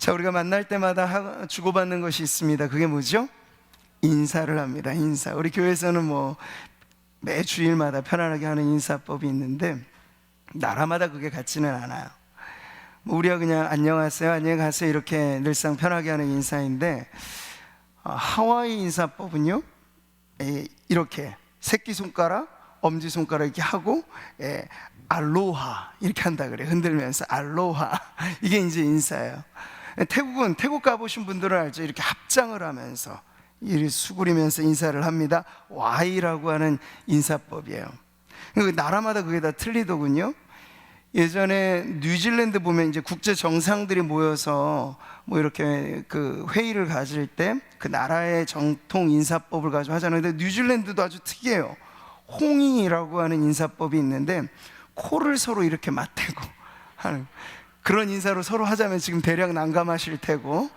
자, 우리가 만날 때마다 주고받는 것이 있습니다. 그게 뭐죠? 인사를 합니다. 인사. 우리 교회에서는 매 주일마다 편안하게 하는 인사법이 있는데 나라마다 그게 같지는 않아요. 우리가 그냥 안녕하세요, 안녕히 가세요 이렇게 늘상 편하게 하는 인사인데, 하와이 인사법은요, 이렇게 새끼손가락, 엄지손가락 이렇게 하고 알로하 이렇게 한다 그래요. 흔들면서 알로하. 이게 이제 인사예요. 태국 가보신 분들은 알죠. 이렇게 합장을 하면서 이를 수그리면서 인사를 합니다. 와이라고 하는 인사법이에요. 나라마다 그게 다 틀리더군요. 예전에 뉴질랜드 보면 이제 국제 정상들이 모여서 이렇게 그 회의를 가질 때 그 나라의 정통 인사법을 가지고 하잖아요. 근데 뉴질랜드도 아주 특이해요. 홍이라고 하는 인사법이 있는데 코를 서로 이렇게 맞대고 하는 그런 인사로 서로 하자면 지금 대략 난감하실 테고,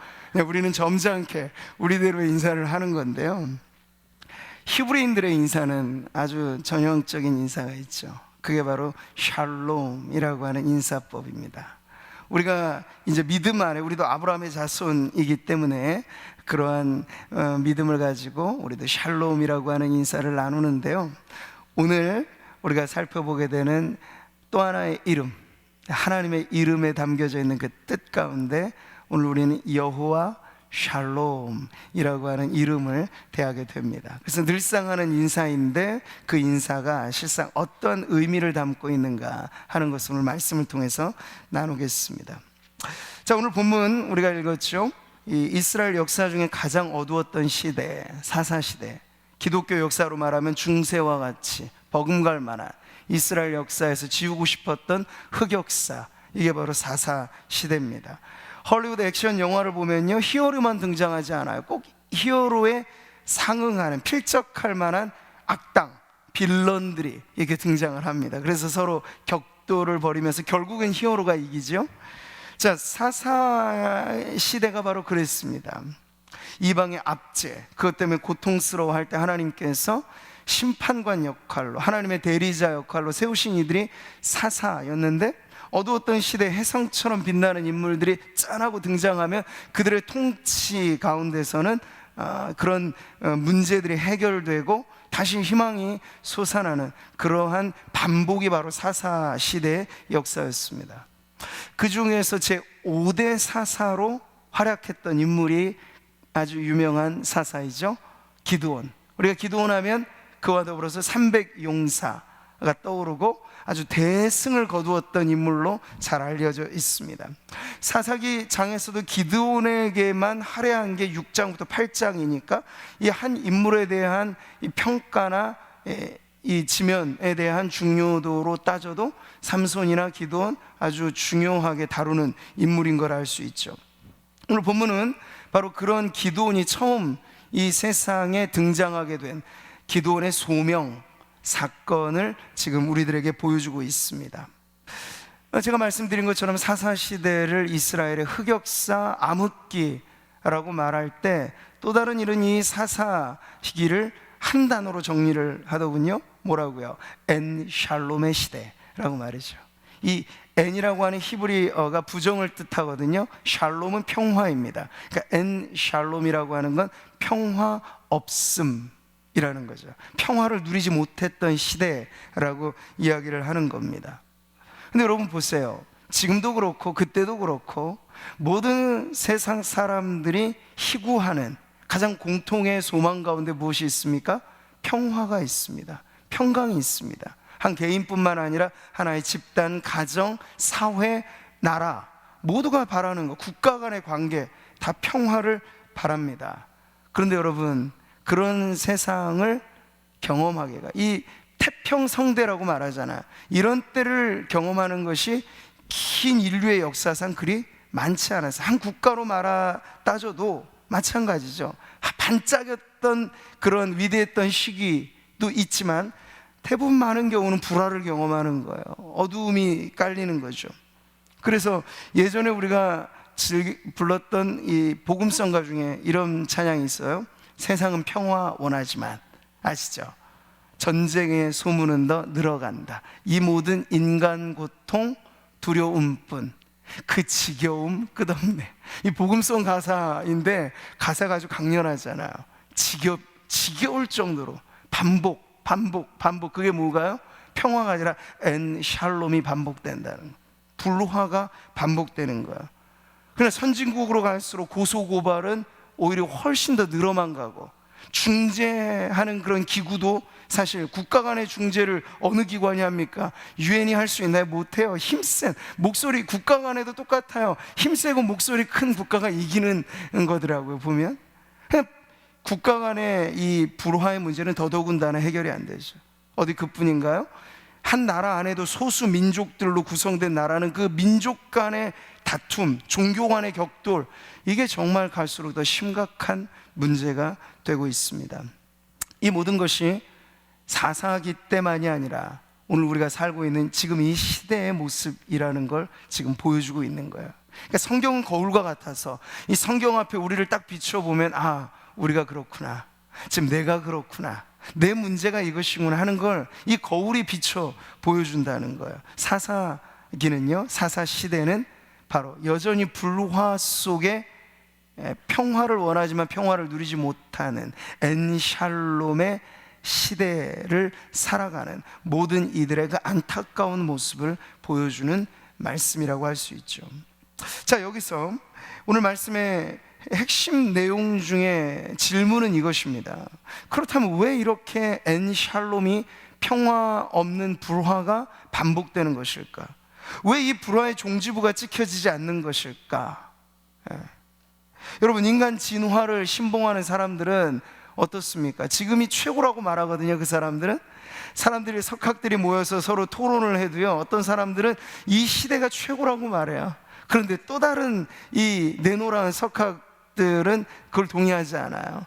우리는 점잖게 우리대로 인사를 하는 건데요. 히브리인들의 인사는 아주 전형적인 인사가 있죠. 그게 바로 샬롬이라고 하는 인사법입니다. 우리가 이제 믿음 안에, 우리도 아브라함의 자손이기 때문에 그러한 믿음을 가지고 우리도 샬롬이라고 하는 인사를 나누는데요. 오늘 우리가 살펴보게 되는 또 하나의 이름, 하나님의 이름에 담겨져 있는 그 뜻 가운데 오늘 우리는 여호와 샬롬이라고 하는 이름을 대하게 됩니다. 그래서 늘상 하는 인사인데 그 인사가 실상 어떤 의미를 담고 있는가 하는 것을 오늘 말씀을 통해서 나누겠습니다. 자, 오늘 본문 우리가 읽었죠. 이 이스라엘 역사 중에 가장 어두웠던 시대, 사사시대, 기독교 역사로 말하면 중세와 같이 버금갈 만한 이스라엘 역사에서 지우고 싶었던 흑역사, 이게 바로 사사시대입니다. 헐리우드 액션 영화를 보면요, 히어로만 등장하지 않아요. 꼭 히어로에 상응하는, 필적할 만한 악당, 빌런들이 이렇게 등장을 합니다. 그래서 서로 격돌을 벌이면서 결국은 히어로가 이기죠. 자, 사사시대가 바로 그랬습니다. 이방의 압제, 그것 때문에 고통스러워할 때 하나님께서 심판관 역할로, 하나님의 대리자 역할로 세우신 이들이 사사였는데, 어두웠던 시대 혜성처럼 빛나는 인물들이 짠하고 등장하면 그들의 통치 가운데서는 그런 문제들이 해결되고 다시 희망이 솟아나는 그러한 반복이 바로 사사시대의 역사였습니다. 그 중에서 제5대 사사로 활약했던 인물이 아주 유명한 사사이죠. 기드온. 우리가 기드온 하면 그와 더불어서 300용사가 떠오르고 아주 대승을 거두었던 인물로 잘 알려져 있습니다. 사사기 장에서도 기드온에게만 할애한 게 6장부터 8장이니까 이 한 인물에 대한 이 평가나 이 지면에 대한 중요도로 따져도 삼손이나 기드온 아주 중요하게 다루는 인물인 걸 알 수 있죠. 오늘 본문은 바로 그런 기드온이 처음 이 세상에 등장하게 된 기드온의 소명 사건을 지금 우리들에게 보여주고 있습니다. 제가 말씀드린 것처럼 사사시대를 이스라엘의 흑역사, 암흑기라고 말할 때 또 다른 이런 이 사사 시기를 한 단어로 정리를 하더군요. 뭐라고요? 엔 샬롬의 시대라고 말이죠. 이 엔이라고 하는 히브리어가 부정을 뜻하거든요. 샬롬은 평화입니다. 그러니까 엔 샬롬이라고 하는 건 평화 없음 이라는 거죠. 평화를 누리지 못했던 시대라고 이야기를 하는 겁니다. 근데 여러분 보세요. 지금도 그렇고 그때도 그렇고 모든 세상 사람들이 희구하는 가장 공통의 소망 가운데 무엇이 있습니까? 평화가 있습니다. 평강이 있습니다. 한 개인뿐만 아니라 하나의 집단, 가정, 사회, 나라 모두가 바라는 것, 국가 간의 관계 다 평화를 바랍니다. 그런데 여러분, 그런 세상을 경험하게가, 이 태평성대라고 말하잖아. 이런 때를 경험하는 것이 긴 인류의 역사상 그리 많지 않아서 한 국가로 따져도 마찬가지죠. 반짝였던 그런 위대했던 시기도 있지만 대부분 많은 경우는 불화를 경험하는 거예요. 어두움이 깔리는 거죠. 그래서 예전에 우리가 불렀던 이 복음성가 중에 이런 찬양이 있어요. 세상은 평화 원하지만, 아시죠? 전쟁의 소문은 더 늘어간다. 이 모든 인간 고통, 두려움뿐. 그 지겨움 끝없네. 이 복음성 가사인데 가사가 아주 강렬하잖아요. 지겨울 정도로 반복. 그게 뭐가요? 평화가 아니라 샬롬이 반복된다는 거. 불화가 반복되는 거야. 그러나 선진국으로 갈수록 고소고발은 오히려 훨씬 더 늘어만 가고, 중재하는 그런 기구도 사실 국가 간의 중재를 어느 기관이 합니까? 유엔이 할 수 있나요? 못해요. 힘센 목소리, 국가 간에도 똑같아요. 힘세고 목소리 큰 국가가 이기는 거더라고요. 보면 국가 간의 이 불화의 문제는 더더군다나 해결이 안 되죠. 어디 그뿐인가요? 한 나라 안에도 소수 민족들로 구성된 나라는 그 민족 간의 다툼, 종교 간의 격돌, 이게 정말 갈수록 더 심각한 문제가 되고 있습니다. 이 모든 것이 4.4기 때만이 아니라 오늘 우리가 살고 있는 지금 이 시대의 모습이라는 걸 지금 보여주고 있는 거예요. 그러니까 성경은 거울과 같아서 이 성경 앞에 우리를 딱 비춰보면, 아, 우리가 그렇구나, 지금 내가 그렇구나, 내 문제가 이것이구나 하는 걸 이 거울이 비춰 보여준다는 거예요. 4.4기는요, 4.4 시대는 바로 여전히 불화 속에 평화를 원하지만 평화를 누리지 못하는 엔샬롬의 시대를 살아가는 모든 이들의 그 안타까운 모습을 보여주는 말씀이라고 할 수 있죠. 자, 여기서 오늘 말씀의 핵심 내용 중에 질문은 이것입니다. 그렇다면 왜 이렇게 엔샬롬이 평화 없는 불화가 반복되는 것일까? 왜 이 불화의 종지부가 찍혀지지 않는 것일까? 여러분, 인간 진화를 신봉하는 사람들은 어떻습니까? 지금이 최고라고 말하거든요. 그 사람들이 석학들이 모여서 서로 토론을 해도요, 어떤 사람들은 이 시대가 최고라고 말해요. 그런데 또 다른 이 네노라는 석학들은 그걸 동의하지 않아요.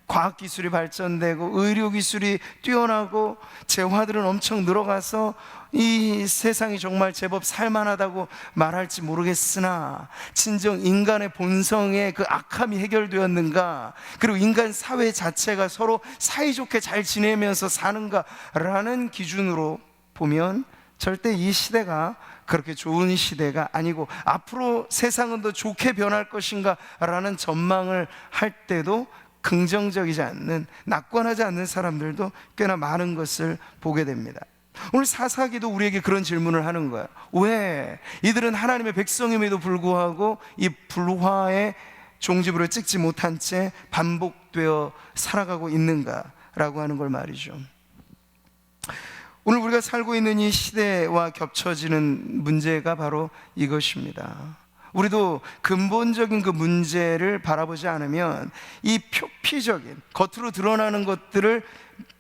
과학기술이 발전되고 의료기술이 뛰어나고 재화들은 엄청 늘어가서 이 세상이 정말 제법 살만하다고 말할지 모르겠으나, 진정 인간의 본성의 그 악함이 해결되었는가, 그리고 인간 사회 자체가 서로 사이좋게 잘 지내면서 사는가라는 기준으로 보면 절대 이 시대가 그렇게 좋은 시대가 아니고, 앞으로 세상은 더 좋게 변할 것인가 라는 전망을 할 때도 긍정적이지 않는, 낙관하지 않는 사람들도 꽤나 많은 것을 보게 됩니다. 오늘 4.4기도 우리에게 그런 질문을 하는 거예요. 왜 이들은 하나님의 백성임에도 불구하고 이 불화의 종지부를 찍지 못한 채 반복되어 살아가고 있는가라고 하는 걸 말이죠. 오늘 우리가 살고 있는 이 시대와 겹쳐지는 문제가 바로 이것입니다. 우리도 근본적인 그 문제를 바라보지 않으면 이 표피적인 겉으로 드러나는 것들을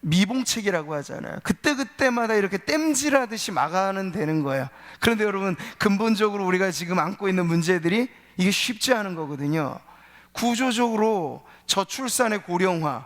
미봉책이라고 하잖아요. 그때마다 이렇게 땜질하듯이 막아는 되는 거예요. 그런데 여러분, 근본적으로 우리가 지금 안고 있는 문제들이 이게 쉽지 않은 거거든요. 구조적으로 저출산의 고령화,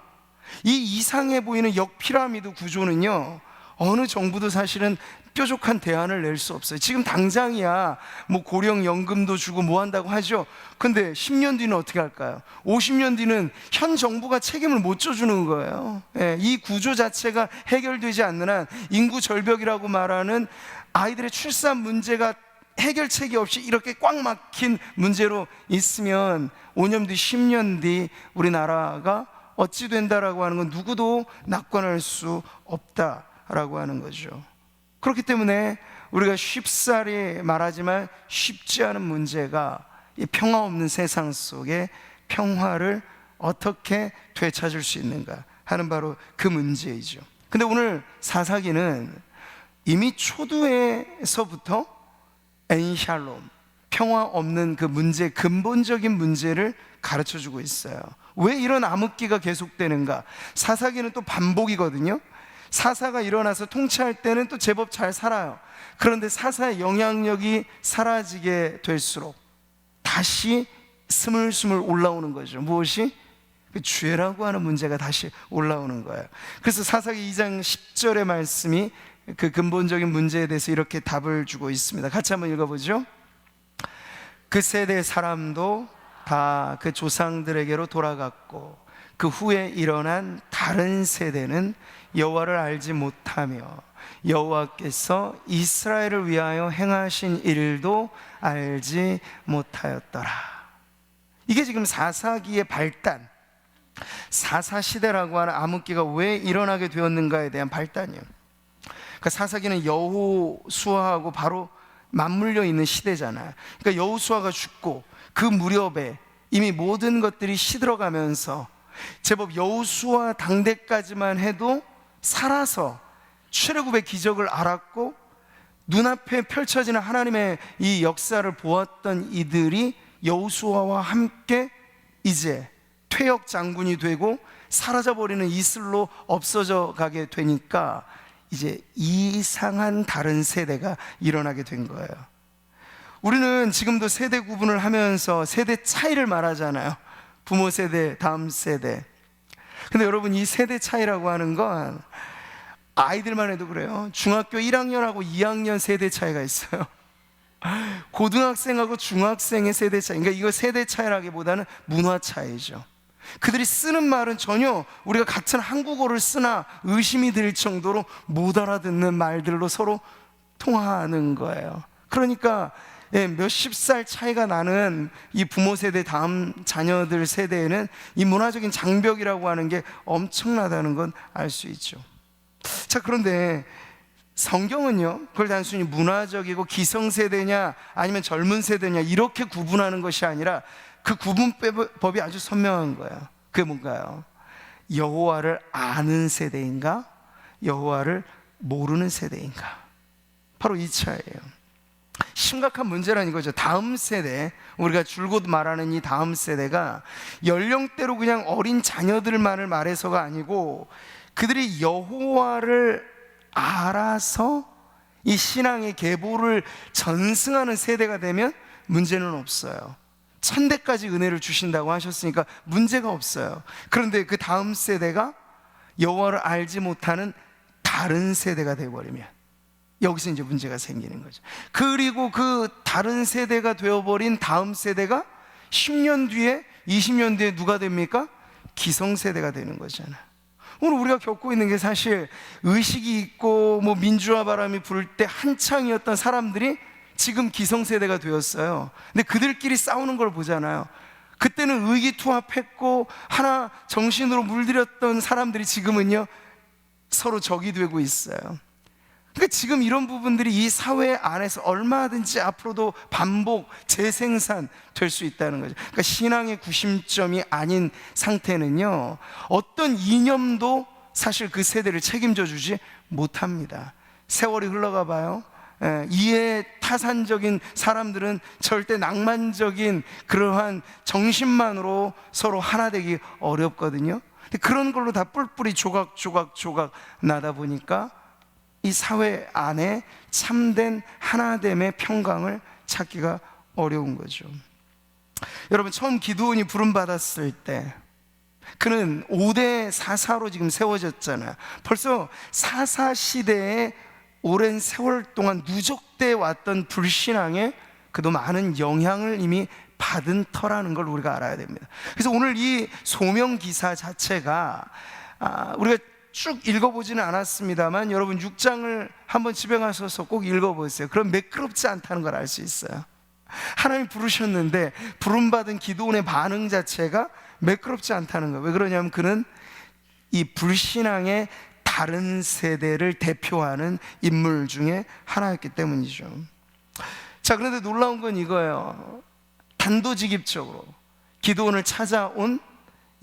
이 이상해 보이는 역피라미드 구조는요, 어느 정부도 사실은 뾰족한 대안을 낼 수 없어요. 지금 당장이야 뭐 고령연금도 주고 뭐 한다고 하죠. 근데 10년 뒤는 어떻게 할까요? 50년 뒤는 현 정부가 책임을 못 져주는 거예요. 이 구조 자체가 해결되지 않는 한 인구 절벽이라고 말하는 아이들의 출산 문제가 해결책이 없이 이렇게 꽉 막힌 문제로 있으면 5년 뒤, 10년 뒤 우리나라가 어찌 된다라고 하는 건 누구도 낙관할 수 없다라고 하는 거죠. 그렇기 때문에 우리가 쉽사리 말하지만 쉽지 않은 문제가 이 평화 없는 세상 속에 평화를 어떻게 되찾을 수 있는가 하는 바로 그 문제이죠. 근데 오늘 4.4기는 이미 초두에서부터 엔샬롬, 평화 없는 그 문제, 근본적인 문제를 가르쳐주고 있어요. 왜 이런 암흑기가 계속되는가? 4.4기는 또 반복이거든요. 4.4가 일어나서 통치할 때는 또 제법 잘 살아요. 그런데 4.4의 영향력이 사라지게 될수록 다시 스물스물 올라오는 거죠. 무엇이? 그 죄라고 하는 문제가 다시 올라오는 거예요. 그래서 4.4기 2장 10절의 말씀이 그 근본적인 문제에 대해서 이렇게 답을 주고 있습니다. 같이 한번 읽어보죠. 그 세대 사람도 다 그 조상들에게로 돌아갔고 그 후에 일어난 다른 세대는 여호와를 알지 못하며 여호와께서 이스라엘을 위하여 행하신 일도 알지 못하였더라. 이게 지금 사사기의 발단, 사사시대라고 하는 암흑기가 왜 일어나게 되었는가에 대한 발단이에요. 그러니까 사사기는 여호수아하고 바로 맞물려 있는 시대잖아요. 그러니까 여호수아가 죽고 그 무렵에 이미 모든 것들이 시들어가면서 제법 여호수아 당대까지만 해도 살아서 출애굽의 기적을 알았고 눈앞에 펼쳐지는 하나님의 이 역사를 보았던 이들이 여호수아와 함께 이제 퇴역 장군이 되고 사라져버리는 이슬로 없어져 가게 되니까 이제 이상한 다른 세대가 일어나게 된 거예요. 우리는 지금도 세대 구분을 하면서 세대 차이를 말하잖아요. 부모 세대, 다음 세대. 근데 여러분, 이 세대 차이라고 하는 건 아이들만 해도 그래요. 중학교 1학년하고 2학년 세대 차이가 있어요. 고등학생하고 중학생의 세대 차이. 그러니까 이거 세대 차이라기보다는 문화 차이죠. 그들이 쓰는 말은 전혀 우리가 같은 한국어를 쓰나 의심이 들 정도로 못 알아듣는 말들로 서로 통화하는 거예요. 그러니까 몇십 살 차이가 나는 이 부모 세대 다음 자녀들 세대에는 이 문화적인 장벽이라고 하는 게 엄청나다는 건 알 수 있죠. 자, 그런데 성경은요, 그걸 단순히 문화적이고 기성세대냐 아니면 젊은 세대냐 이렇게 구분하는 것이 아니라 그 구분법이 아주 선명한 거예요. 그게 뭔가요? 여호와를 아는 세대인가? 여호와를 모르는 세대인가? 바로 이 차이예요. 심각한 문제란 이거죠. 다음 세대, 우리가 줄곧 말하는 이 다음 세대가 연령대로 그냥 어린 자녀들만을 말해서가 아니고 그들이 여호와를 알아서 이 신앙의 계보를 전승하는 세대가 되면 문제는 없어요. 1000대까지 은혜를 주신다고 하셨으니까 문제가 없어요. 그런데 그 다음 세대가 여호와를 알지 못하는 다른 세대가 되어버리면 여기서 이제 문제가 생기는 거죠. 그리고 그 다른 세대가 되어버린 다음 세대가 10년 뒤에 20년 뒤에 누가 됩니까? 기성세대가 되는 거잖아요. 오늘 우리가 겪고 있는 게 사실 의식이 있고 민주화 바람이 불 때 한창이었던 사람들이 지금 기성세대가 되었어요. 근데 그들끼리 싸우는 걸 보잖아요. 그때는 의기투합했고 하나 정신으로 물들였던 사람들이 지금은요 서로 적이 되고 있어요. 그러니까 지금 이런 부분들이 이 사회 안에서 얼마든지 앞으로도 반복, 재생산 될 수 있다는 거죠. 그러니까 신앙의 구심점이 아닌 상태는요 어떤 이념도 사실 그 세대를 책임져 주지 못합니다. 세월이 흘러가 봐요. 이해 타산적인 사람들은 절대 낭만적인 그러한 정신만으로 서로 하나 되기 어렵거든요. 근데 그런 걸로 다 뿔뿔이 조각 나다 보니까 이 사회 안에 참된 하나됨의 평강을 찾기가 어려운 거죠. 여러분, 처음 기드온이 부름받았을 때 그는 5대 사사로 지금 세워졌잖아요. 벌써 사사 시대에 오랜 세월 동안 누적돼 왔던 불신앙에 그도 많은 영향을 이미 받은 터라는 걸 우리가 알아야 됩니다. 그래서 오늘 이 소명 기사 자체가 우리가 쭉 읽어보지는 않았습니다만 여러분 6장을 한번 집에 가셔서 꼭 읽어보세요. 그럼 매끄럽지 않다는 걸 알 수 있어요. 하나님 부르셨는데 부름받은 기드온의 반응 자체가 매끄럽지 않다는 거예요. 왜 그러냐면 그는 이 불신앙의 다른 세대를 대표하는 인물 중에 하나였기 때문이죠. 자, 그런데 놀라운 건 이거예요. 단도직입적으로 기드온을 찾아온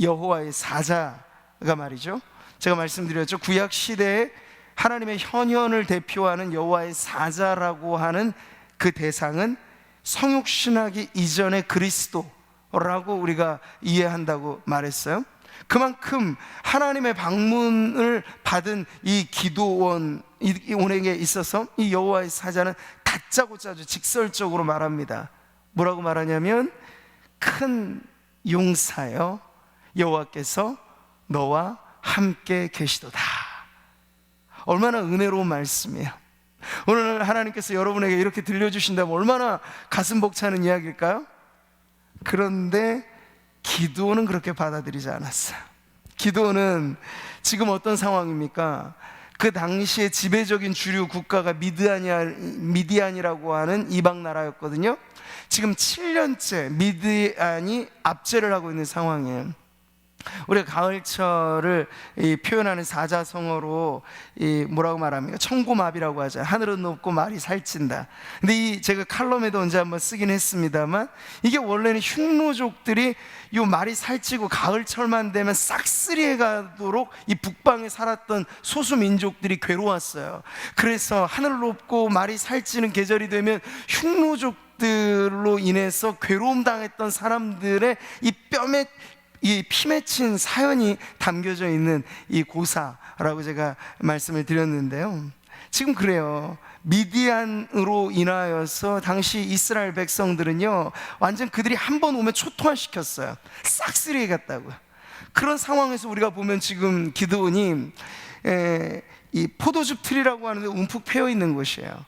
여호와의 사자가 말이죠, 제가 말씀드렸죠. 구약 시대에 하나님의 현현을 대표하는 여호와의 사자라고 하는 그 대상은 성육신하기 이전의 그리스도라고 우리가 이해한다고 말했어요. 그만큼 하나님의 방문을 받은 이 기드온에게 있어서 이 여호와의 사자는 다짜고짜 아주 직설적으로 말합니다. 뭐라고 말하냐면 큰 용사여 여호와께서 너와 함께 계시도다. 얼마나 은혜로운 말씀이에요. 오늘 하나님께서 여러분에게 이렇게 들려주신다면 얼마나 가슴 벅차는 이야기일까요? 그런데 기드온은 그렇게 받아들이지 않았어요. 기도는 지금 어떤 상황입니까? 그 당시에 지배적인 주류 국가가 미디안이라고 하는 이방 나라였거든요. 지금 7년째 미디안이 압제를 하고 있는 상황이에요. 우리가 가을철을 표현하는 사자성어로 뭐라고 말합니까? 청고마비라고 하죠. 하늘은 높고 말이 살찐다. 근데 제가 칼럼에도 언제 한번 쓰긴 했습니다만, 이게 원래는 흉노족들이 이 말이 살찌고 가을철만 되면 싹쓸이해 가도록 이 북방에 살았던 소수민족들이 괴로웠어요. 그래서 하늘 높고 말이 살찌는 계절이 되면 흉노족들로 인해서 괴로움 당했던 사람들의 이 피 맺힌 사연이 담겨져 있는 이 고사라고 제가 말씀을 드렸는데요. 지금 그래요. 미디안으로 인하여서 당시 이스라엘 백성들은요, 완전 그들이 한 번 오면 초토화시켰어요. 싹쓸이해 갔다고요. 그런 상황에서 우리가 보면 지금 기드온이 이 포도즙 틀이라고 하는데 움푹 패여 있는 곳이에요.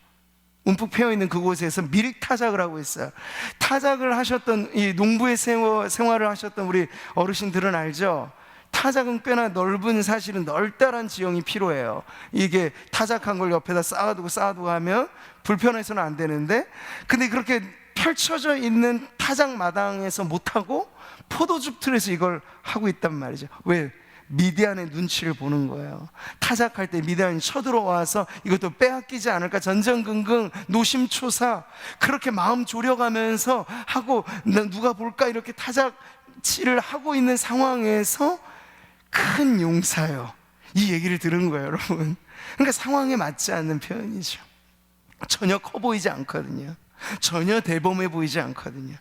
움푹 패여있는 그곳에서 미륵 타작을 하고 있어요. 타작을 하셨던, 이 농부의 생활을 하셨던 우리 어르신들은 알죠? 타작은 꽤나 넓은, 사실은 널따란 지형이 필요해요. 이게 타작한 걸 옆에다 쌓아두고 하면 불편해서는 안 되는데, 근데 그렇게 펼쳐져 있는 타작 마당에서 못하고 포도즙 틀에서 이걸 하고 있단 말이죠. 왜? 미디안의 눈치를 보는 거예요. 타작할 때 미디안이 쳐들어와서 이것도 빼앗기지 않을까, 전전긍긍 노심초사 그렇게 마음 졸여가면서 하고, 누가 볼까 이렇게 타작치를 하고 있는 상황에서 큰 용사요, 이 얘기를 들은 거예요, 여러분. 그러니까 상황에 맞지 않는 표현이죠. 전혀 커 보이지 않거든요. 전혀 대범해 보이지 않거든요.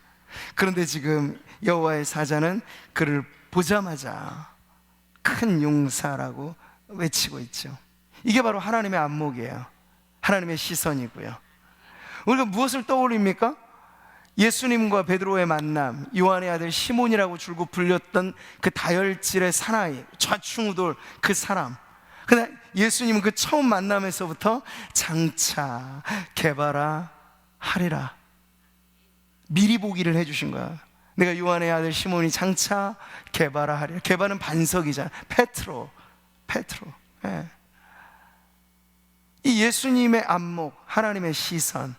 그런데 지금 여호와의 사자는 그를 보자마자 큰 용사라고 외치고 있죠. 이게 바로 하나님의 안목이에요. 하나님의 시선이고요. 우리가 무엇을 떠올립니까? 예수님과 베드로의 만남, 요한의 아들 시몬이라고 줄곧 불렸던 그 다혈질의 사나이, 좌충우돌 그 사람. 근데 예수님은 그 처음 만남에서부터 장차 개바라 하리라, 미리 보기를 해주신 거야. 내가 요한의 아들 시몬이 장차 개바라 하리라. 개바는 반석이잖아. 페트로. 예. 이 예수님의 안목, 하나님의 시선,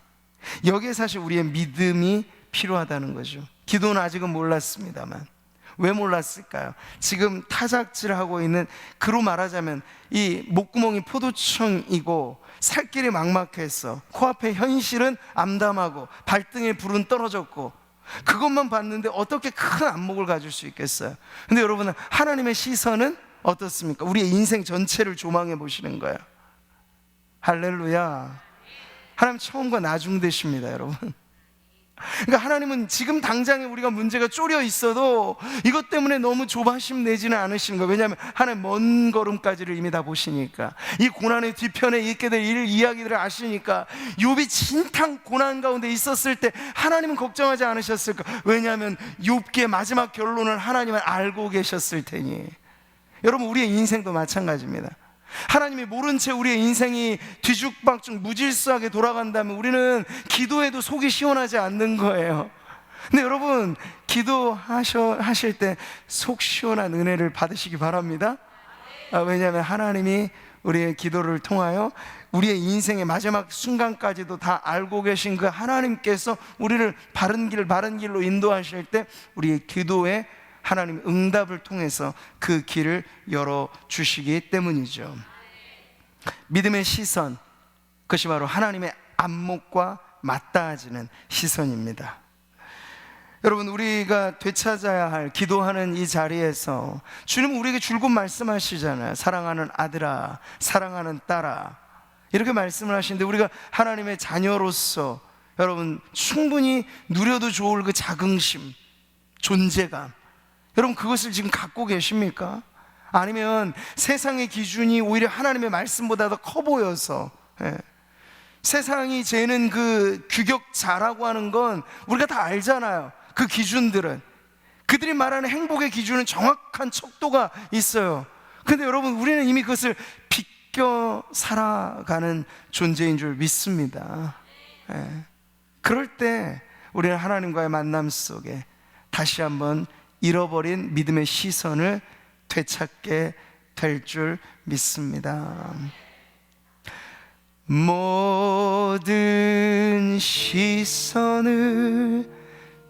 여기에 사실 우리의 믿음이 필요하다는 거죠. 기도는 아직은 몰랐습니다만. 왜 몰랐을까요? 지금 타작질을 하고 있는, 그로 말하자면 이 목구멍이 포도청이고 살길이 막막해서 코앞에 현실은 암담하고 발등에 불은 떨어졌고, 그것만 봤는데 어떻게 큰 안목을 가질 수 있겠어요? 근데 여러분, 하나님의 시선은 어떻습니까? 우리의 인생 전체를 조망해 보시는 거예요. 할렐루야. 하나님 처음과 나중 되십니다, 여러분. 그러니까 하나님은 지금 당장에 우리가 문제가 쪼려 있어도 이것 때문에 너무 조바심 내지는 않으시는 거예요. 왜냐하면 하나님 먼 걸음까지를 이미 다 보시니까, 이 고난의 뒤편에 있게 될 이야기들을 아시니까. 욥이 진탕 고난 가운데 있었을 때 하나님은 걱정하지 않으셨을까? 왜냐하면 욥기의 마지막 결론을 하나님은 알고 계셨을 테니. 여러분, 우리의 인생도 마찬가지입니다. 하나님이 모른 채 우리의 인생이 뒤죽박죽 무질서하게 돌아간다면 우리는 기도해도 속이 시원하지 않는 거예요. 근데 여러분, 기도하실 때 속 시원한 은혜를 받으시기 바랍니다. 왜냐하면 하나님이 우리의 기도를 통하여 우리의 인생의 마지막 순간까지도 다 알고 계신 그 하나님께서 우리를 바른 길로 인도하실 때 우리의 기도에 하나님 응답을 통해서 그 길을 열어주시기 때문이죠. 믿음의 시선, 그것이 바로 하나님의 안목과 맞닿아지는 시선입니다. 여러분, 우리가 되찾아야 할, 기도하는 이 자리에서 주님은 우리에게 줄곧 말씀하시잖아요. 사랑하는 아들아, 사랑하는 딸아, 이렇게 말씀을 하시는데, 우리가 하나님의 자녀로서 여러분 충분히 누려도 좋을 그 자긍심, 존재감, 여러분 그것을 지금 갖고 계십니까? 아니면 세상의 기준이 오히려 하나님의 말씀보다 더 커 보여서, 세상이 재는 그 규격자라고 하는 건 우리가 다 알잖아요. 그 기준들은, 그들이 말하는 행복의 기준은 정확한 척도가 있어요. 근데 여러분, 우리는 이미 그것을 비껴 살아가는 존재인 줄 믿습니다. 그럴 때 우리는 하나님과의 만남 속에 다시 한번 잃어버린 믿음의 시선을 되찾게 될 줄 믿습니다. 모든 시선을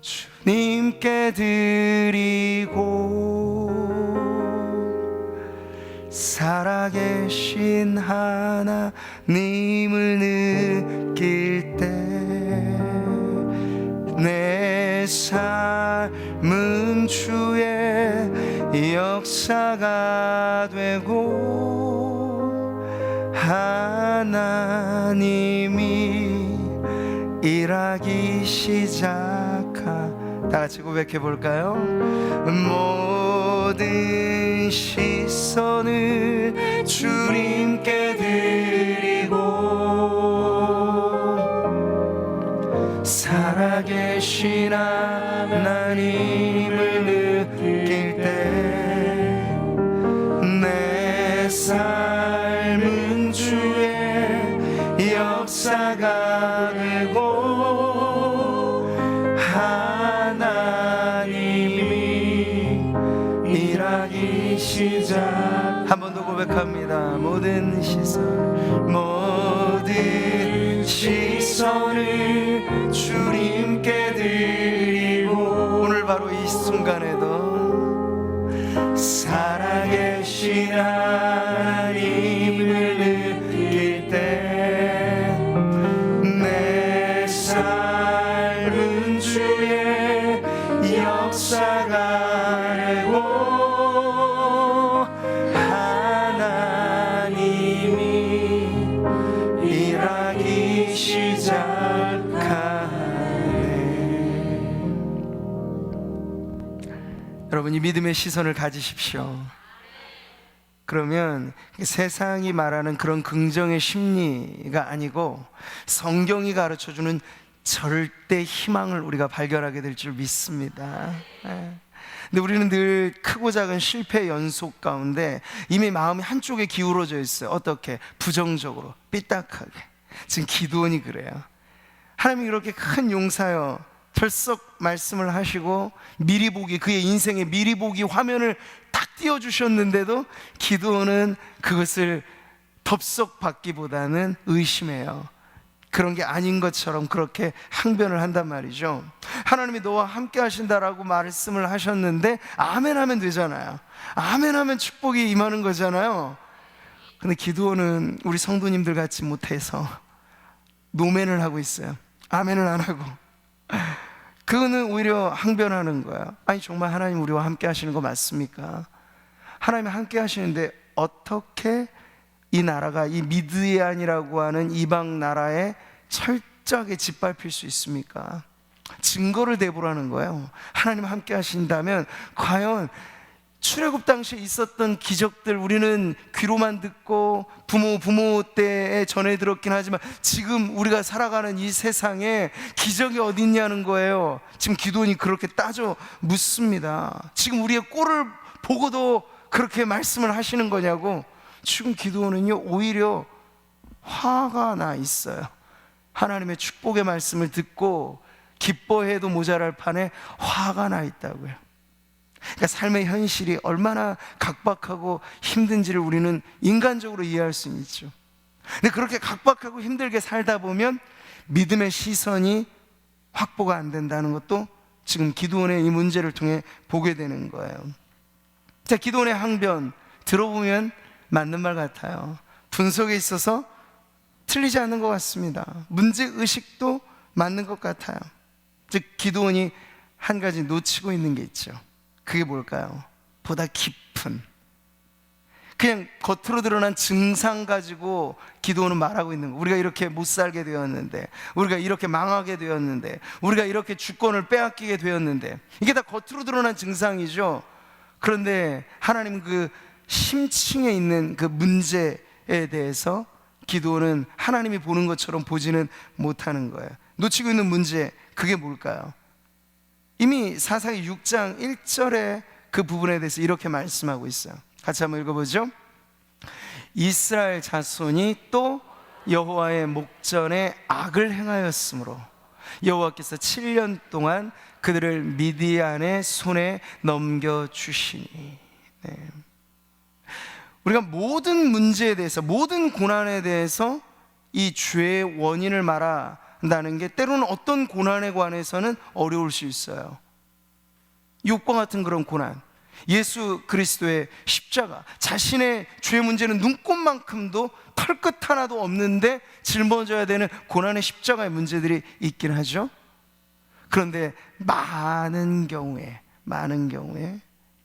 주님께 드리고 살아계신 하나님을 느낄 때 내 삶은 주의 역사가 되고 하나님이 일하기 시작하. 다 같이 고백해 볼까요? 모든 시선을 주님께 드리고 살아계신 하나님을 느낄 때 내 삶은 주의 역사가 되고 하나님이 일하기 시작. 한 번 더 고백합니다. 모든 시선을 주님께 드리고 오늘 바로 이 순간에도 살아계신 하나님을 느낄 때 내 삶은 주의 역사가 되고 하나님이 일하기 시작하네. 여러분, 이 믿음의 시선을 가지십시오. 그러면 세상이 말하는 그런 긍정의 심리가 아니고 성경이 가르쳐주는 절대 희망을 우리가 발견하게 될 줄 믿습니다. 근데 우리는 늘 크고 작은 실패의 연속 가운데 이미 마음이 한쪽에 기울어져 있어요. 어떻게? 부정적으로, 삐딱하게. 지금 기드온이 그래요. 하나님이 이렇게 큰 용사여 털썩 말씀을 하시고 미리 보기, 그의 인생의 미리 보기 화면을 딱 띄워주셨는데도 기드온은 그것을 덥석 받기보다는 의심해요. 그런 게 아닌 것처럼 그렇게 항변을 한단 말이죠. 하나님이 너와 함께 하신다라고 말씀을 하셨는데 아멘 하면 되잖아요. 아멘 하면 축복이 임하는 거잖아요. 근데 기드온은 우리 성도님들 같이 못해서 노멘을 하고 있어요. 아멘을 안 하고. 그거는 오히려 항변하는 거야. 아니 정말 하나님 우리와 함께 하시는 거 맞습니까? 하나님이 함께 하시는데 어떻게 이 나라가 이 미드얀이라고 하는 이방 나라에 철저하게 짓밟힐 수 있습니까? 증거를 대보라는 거예요. 하나님 함께 하신다면 과연 출애굽 당시에 있었던 기적들 우리는 귀로만 듣고 부모 때에 전해 들었긴 하지만 지금 우리가 살아가는 이 세상에 기적이 어디 있냐는 거예요. 지금 기드온이 그렇게 따져 묻습니다. 지금 우리의 꼴을 보고도 그렇게 말씀을 하시는 거냐고. 지금 기드온은요 오히려 화가 나 있어요. 하나님의 축복의 말씀을 듣고 기뻐해도 모자랄 판에 화가 나 있다고요. 그러니까 삶의 현실이 얼마나 각박하고 힘든지를 우리는 인간적으로 이해할 수 있죠. 근데 그렇게 각박하고 힘들게 살다 보면 믿음의 시선이 확보가 안 된다는 것도 지금 기드온의 이 문제를 통해 보게 되는 거예요. 자, 기드온의 항변 들어보면 맞는 말 같아요. 분석에 있어서 틀리지 않는 것 같습니다. 문제의식도 맞는 것 같아요. 즉 기드온이 한 가지 놓치고 있는 게 있죠. 그게 뭘까요? 보다 깊은, 그냥 겉으로 드러난 증상 가지고 기드온은 말하고 있는 거. 우리가 이렇게 못 살게 되었는데, 우리가 이렇게 망하게 되었는데, 우리가 이렇게 주권을 빼앗기게 되었는데, 이게 다 겉으로 드러난 증상이죠. 그런데 하나님 그 심층에 있는 그 문제에 대해서 기드온은 하나님이 보는 것처럼 보지는 못하는 거예요. 놓치고 있는 문제, 그게 뭘까요? 이미 사사기 6장 1절에 그 부분에 대해서 이렇게 말씀하고 있어요. 같이 한번 읽어보죠. 이스라엘 자손이 또 여호와의 목전에 악을 행하였으므로 여호와께서 7년 동안 그들을 미디안의 손에 넘겨주시니. 네. 우리가 모든 문제에 대해서, 모든 고난에 대해서 이 죄의 원인을 말한다는 게 때로는 어떤 고난에 관해서는 어려울 수 있어요. 욕과 같은 그런 고난, 예수 그리스도의 십자가, 자신의 죄 문제는 눈꼽만큼도 털끝 하나도 없는데 짊어져야 되는 고난의 십자가의 문제들이 있긴 하죠. 그런데 많은 경우에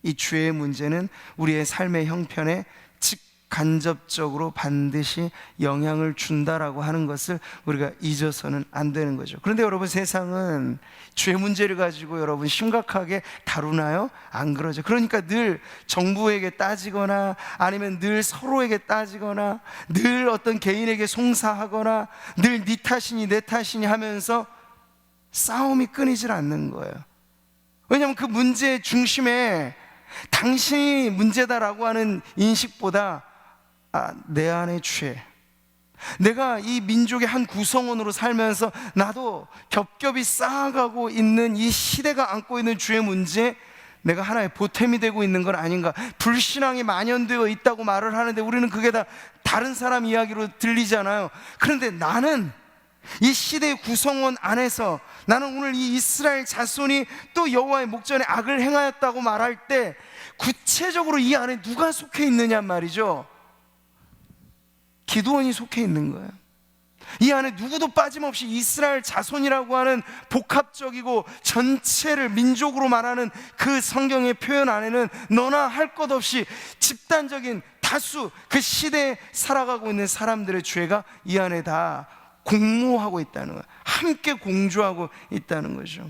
이 죄의 문제는 우리의 삶의 형편에 직간접적으로 반드시 영향을 준다라고 하는 것을 우리가 잊어서는 안 되는 거죠. 그런데 여러분, 세상은 죄 문제를 가지고 여러분 심각하게 다루나요? 안 그러죠. 그러니까 늘 정부에게 따지거나, 아니면 늘 서로에게 따지거나, 늘 어떤 개인에게 송사하거나, 늘 네 탓이니 내 탓이니 하면서 싸움이 끊이질 않는 거예요. 왜냐하면 그 문제의 중심에 당신이 문제다라고 하는 인식보다 내 안의 죄, 내가 이 민족의 한 구성원으로 살면서 나도 겹겹이 쌓아가고 있는 이 시대가 안고 있는 죄의 문제, 내가 하나의 보탬이 되고 있는 건 아닌가. 불신앙이 만연되어 있다고 말을 하는데 우리는 그게 다 다른 사람 이야기로 들리잖아요. 그런데 나는 이 시대의 구성원 안에서, 나는 오늘 이 이스라엘 자손이 또 여호와의 목전에 악을 행하였다고 말할 때 구체적으로 이 안에 누가 속해 있느냐 말이죠. 기드온이 속해 있는 거예요. 이 안에 누구도 빠짐없이 이스라엘 자손이라고 하는 복합적이고 전체를 민족으로 말하는 그 성경의 표현 안에는 너나 할 것 없이 집단적인 다수, 그 시대에 살아가고 있는 사람들의 죄가 이 안에 다 공모하고 있다는 거예요. 함께 공조하고 있다는 거죠.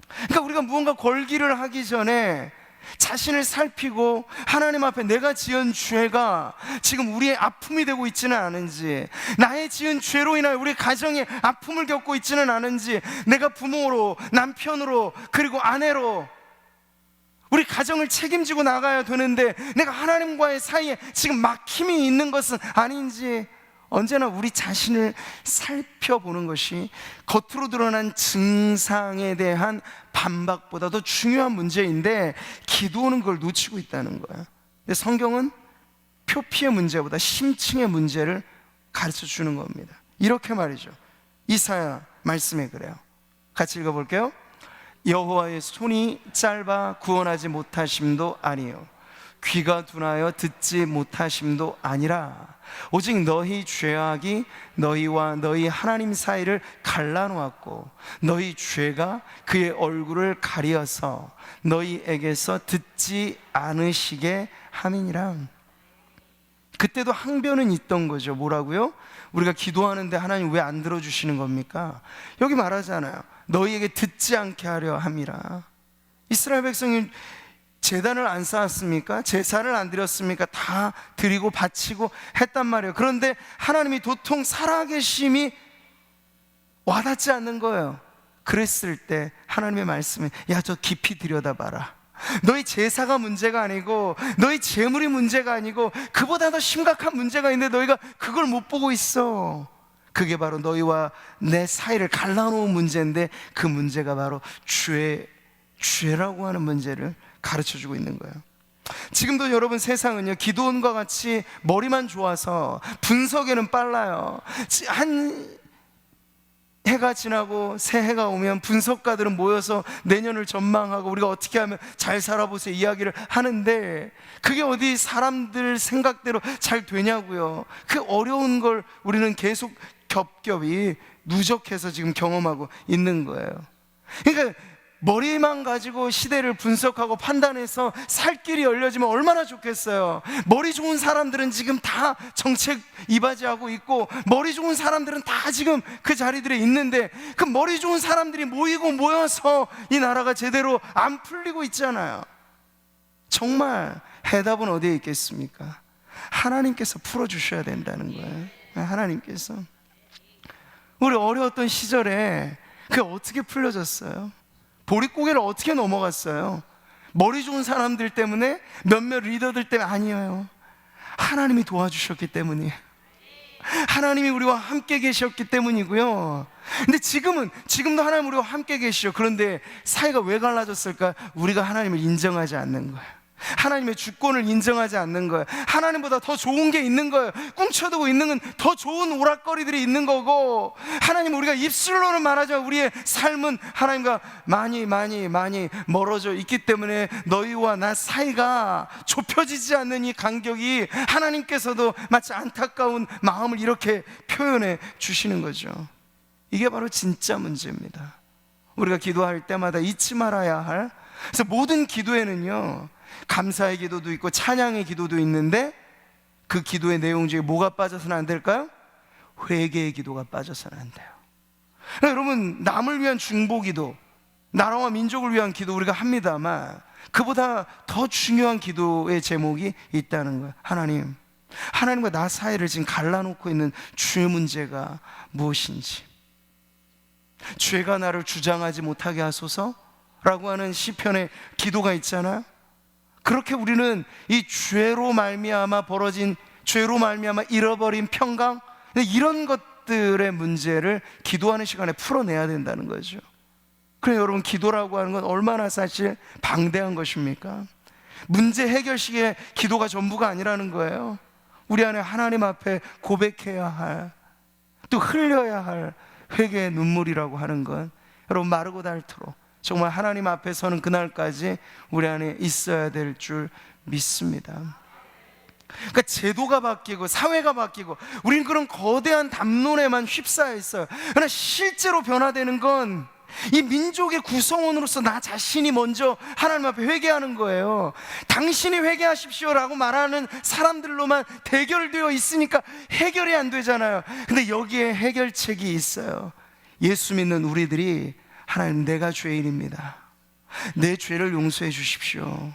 그러니까 우리가 무언가 걸기를 하기 전에 자신을 살피고 하나님 앞에 내가 지은 죄가 지금 우리의 아픔이 되고 있지는 않은지, 나의 지은 죄로 인하여 우리 가정에 아픔을 겪고 있지는 않은지, 내가 부모로, 남편으로, 그리고 아내로 우리 가정을 책임지고 나가야 되는데 내가 하나님과의 사이에 지금 막힘이 있는 것은 아닌지, 언제나 우리 자신을 살펴보는 것이 겉으로 드러난 증상에 대한 반박보다도 중요한 문제인데 기드온은 그걸 놓치고 있다는 거예요. 근데 성경은 표피의 문제보다 심층의 문제를 가르쳐 주는 겁니다. 이렇게 말이죠. 이사야 말씀에 그래요. 같이 읽어볼게요. 여호와의 손이 짧아 구원하지 못하심도 아니요, 귀가 둔하여 듣지 못하심도 아니라 오직 너희 죄악이 너희와 너희 하나님 사이를 갈라놓았고 너희 죄가 그의 얼굴을 가리어서 너희에게서 듣지 않으시게 함이니라. 그때도 항변은 있던 거죠. 뭐라고요? 우리가 기도하는데 하나님 왜 안 들어주시는 겁니까? 여기 말하잖아요. 너희에게 듣지 않게 하려 함이라. 이스라엘 백성이 제단을 안 쌓았습니까? 제사를 안 드렸습니까? 다 드리고 바치고 했단 말이에요. 그런데 하나님이 도통 살아계심이 와닿지 않는 거예요. 그랬을 때 하나님의 말씀은, 야, 저 깊이 들여다봐라. 너희 제사가 문제가 아니고 너희 재물이 문제가 아니고 그보다 더 심각한 문제가 있는데 너희가 그걸 못 보고 있어. 그게 바로 너희와 내 사이를 갈라놓은 문제인데 그 문제가 바로 죄라고 하는 문제를 가르쳐주고 있는 거예요. 지금도 여러분, 세상은요 기드온과 같이 머리만 좋아서 분석에는 빨라요. 한 해가 지나고 새해가 오면 분석가들은 모여서 내년을 전망하고 우리가 어떻게 하면 잘 살아보세요 이야기를 하는데 그게 어디 사람들 생각대로 잘 되냐고요. 그 어려운 걸 우리는 계속 겹겹이 누적해서 지금 경험하고 있는 거예요. 그러니까 머리만 가지고 시대를 분석하고 판단해서 살 길이 열려지면 얼마나 좋겠어요. 머리 좋은 사람들은 지금 다 정책 이바지하고 있고 머리 좋은 사람들은 다 지금 그 자리들에 있는데 그 머리 좋은 사람들이 모여서 이 나라가 제대로 안 풀리고 있잖아요. 정말 해답은 어디에 있겠습니까? 하나님께서 풀어주셔야 된다는 거예요. 하나님께서. 우리 어려웠던 시절에 그게 어떻게 풀려졌어요? 보릿고개를 어떻게 넘어갔어요? 머리 좋은 사람들 때문에, 몇몇 리더들 때문에 아니에요. 하나님이 도와주셨기 때문이에요. 하나님이 우리와 함께 계셨기 때문이고요. 근데 지금도 하나님 우리와 함께 계시죠. 그런데 사이가 왜 갈라졌을까? 우리가 하나님을 인정하지 않는 거예요. 하나님의 주권을 인정하지 않는 거예요. 하나님보다 더 좋은 게 있는 거예요. 꿈쳐두고 있는 건 더 좋은 오락거리들이 있는 거고, 하나님, 우리가 입술로는 말하지만 우리의 삶은 하나님과 많이 멀어져 있기 때문에 너희와 나 사이가 좁혀지지 않는 이 간격이, 하나님께서도 마치 안타까운 마음을 이렇게 표현해 주시는 거죠. 이게 바로 진짜 문제입니다. 우리가 기도할 때마다 잊지 말아야 할, 그래서 모든 기도에는요, 감사의 기도도 있고 찬양의 기도도 있는데, 그 기도의 내용 중에 뭐가 빠져서는 안 될까요? 회개의 기도가 빠져서는 안 돼요. 여러분, 남을 위한 중보기도, 나라와 민족을 위한 기도 우리가 합니다만, 그보다 더 중요한 기도의 제목이 있다는 거예요. 하나님과 나 사이를 지금 갈라놓고 있는 주의 문제가 무엇인지, 죄가 나를 주장하지 못하게 하소서라고 하는 시편의 기도가 있잖아요. 그렇게 우리는 이 죄로 말미암아 잃어버린 평강, 이런 것들의 문제를 기도하는 시간에 풀어내야 된다는 거죠. 그래서 여러분, 기도라고 하는 건 얼마나 사실 방대한 것입니까? 문제 해결식의 기도가 전부가 아니라는 거예요. 우리 안에 하나님 앞에 고백해야 할, 또 흘려야 할 회개의 눈물이라고 하는 건, 여러분, 마르고 닳도록 정말 하나님 앞에 서는 그날까지 우리 안에 있어야 될 줄 믿습니다. 그러니까 제도가 바뀌고 사회가 바뀌고 우리는 그런 거대한 담론에만 휩싸여 있어요. 그러나 실제로 변화되는 건 이 민족의 구성원으로서 나 자신이 먼저 하나님 앞에 회개하는 거예요. 당신이 회개하십시오라고 말하는 사람들로만 대결되어 있으니까 해결이 안 되잖아요. 근데 여기에 해결책이 있어요. 예수 믿는 우리들이, 하나님, 내가 죄인입니다. 내 죄를 용서해 주십시오.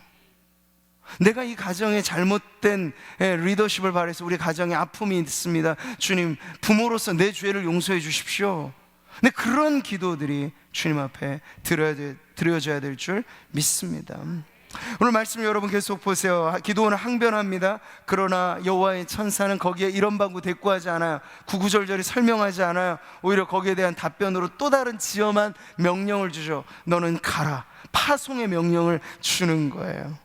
내가 이 가정에 잘못된 리더십을 발휘해서 우리 가정에 아픔이 있습니다. 주님, 부모로서 내 죄를 용서해 주십시오. 근데 그런 기도들이 주님 앞에 드려져야 될 줄 믿습니다. 오늘 말씀 여러분 계속 보세요. 기도는 항변합니다. 그러나 여호와의 천사는 거기에 이런 방구 대꾸하지 않아요. 구구절절히 설명하지 않아요. 오히려 거기에 대한 답변으로 또 다른 지엄한 명령을 주죠. 너는 가라. 파송의 명령을 주는 거예요.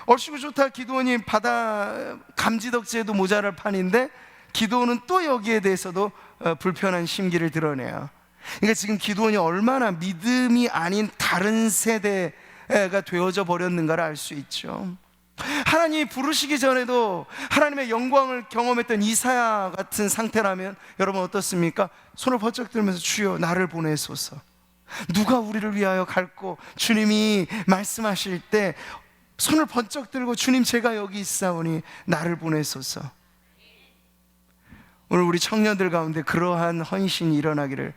얼씨구 좋다. 기도원이 바다 감지덕지에도 모자랄 판인데, 기도원은 또 여기에 대해서도 불편한 심기를 드러내요. 그러니까 지금 기도원이 얼마나 믿음이 아닌 다른 세대가 되어져 버렸는가를 알 수 있죠. 하나님이 부르시기 전에도 하나님의 영광을 경험했던 이사야 같은 상태라면 여러분 어떻습니까? 손을 번쩍 들면서 주여 나를 보내소서. 누가 우리를 위하여 갈고, 주님이 말씀하실 때 손을 번쩍 들고 주님, 제가 여기 있사오니 나를 보내소서. 오늘 우리 청년들 가운데 그러한 헌신이 일어나기를